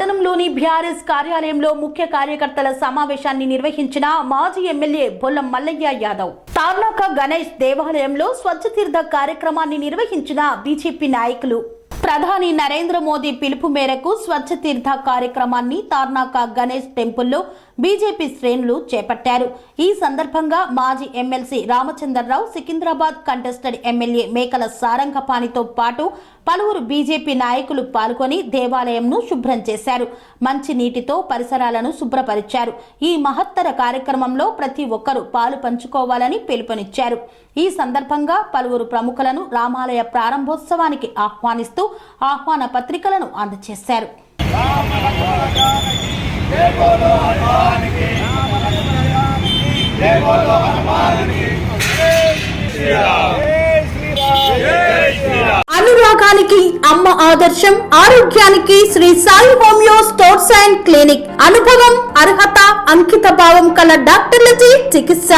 పట్టణంలోని బీఆర్ఎస్ కార్యాలయంలో ముఖ్య కార్యకర్తల సమావేశాన్ని నిర్వహించిన మాజీ ఎమ్మెల్యే బొల్లం మల్లయ్య యాదవ్. తార్నాక గణేష్ దేవాలయంలో స్వచ్ఛ తీర్థ కార్యక్రమాన్ని నిర్వహించిన బీజేపీ నాయకులు. ప్రధాని నరేంద్ర మోదీ పిలుపు మేరకు స్వచ్ఛ తీర్థ కార్యక్రమాన్ని తార్నాక గణేష్ టెంపుల్లో బీజేపీ శ్రేణులు చేపట్టారు. ఈ సందర్భంగా మాజీ MLC Ramachandrarao, Secunderabad contested MLA Mekala సారంగపాణితో పాటు పలువురు బీజేపీ నాయకులు పాల్గొని దేవాలయంను శుభ్రం చేశారు. మంచి నీటితో పరిసరాలను శుభ్రపరిచారు. ఈ మహత్తర కార్యక్రమంలో ప్రతి ఒక్కరూ పాలు పంచుకోవాలని పిలుపునిచ్చారు. ఈ సందర్భంగా పలువురు ప్రముఖులను రామాలయ ప్రారంభోత్సవానికి ఆహ్వానిస్తూ ఆహ్వాన పత్రికలను అందజేశారు. అనురాగానికి అమ్మ ఆదర్శం, ఆరోగ్యానికి Sri Sai homeo stores and clinic. అనుభవం, అర్హత, అంకిత భావం కల డాక్టర్లచే చికిత్స.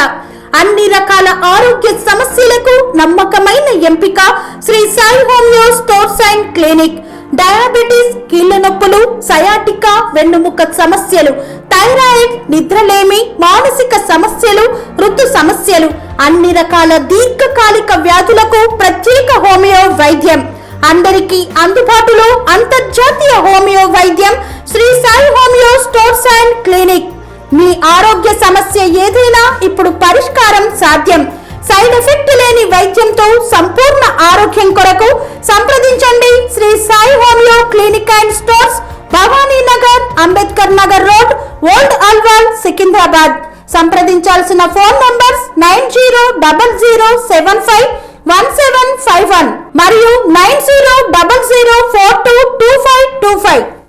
అన్ని రకాల ఆరోగ్య సమస్యలకు నమ్మకమైన ఎంపిక Sri Sai homeo stores and clinic. Diabetes, కీళ్ల నొప్పులు, సయాటికా, వెన్నుముక సమస్యలు, థైరాయిడ్, నిద్రలేమి, మానసిక సమస్యలు, ఋతు సమస్యలు, అన్ని రకాల దీర్ఘకాలిక వ్యాధులకు ప్రత్యేక హోమియో వైద్యం. అందరికీ అందుబాటులో అంతర్జాతీయ హోమియో వైద్యం Sri Sai homeo stores and clinic. మీ ఆరోగ్య సమస్య ఏదైనా ఇప్పుడు పరిష్కారం సాధ్యం. సైడ్ ఎఫెక్ట్ లేని వైద్యంతో సంపూర్ణ ఆరోగ్యం కొరకు సంప్రదించండి Sri Sai homeo clinic and stores, Bhavani Nagar, Ambedkar Nagar road, old Alwal, Secunderabad. సంప్రదించాల్సిన ఫోన్ నంబర్స్ 9000751751 మరియు 9000422525.